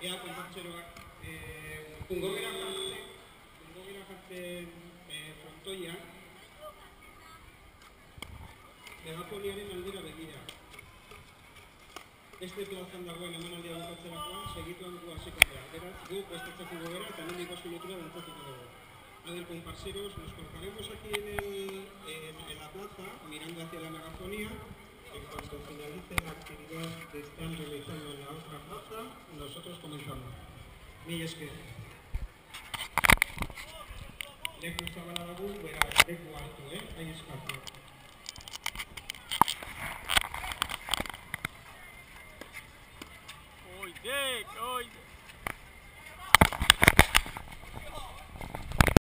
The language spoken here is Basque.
ea konpartzeroak ungogera jartzen frontoia megafoniaren aldera begira. Este plazan dagoen emanaldia bukatzerakoan segituan gu hasiko gara. Beraz, gu prestatzeko gobera eta hemendik 5 minutura dantzatuko dugu. A ver, comparseros, nos colocaremos aquí en la plaza, mirando hacia la megafonía. En cuanto finalice la actividad que están realizando en la otra plaza, nosotros comenzamos. Mila esker. Leku zabala dago, beraz, leku hartu, hain eskatu. Oide!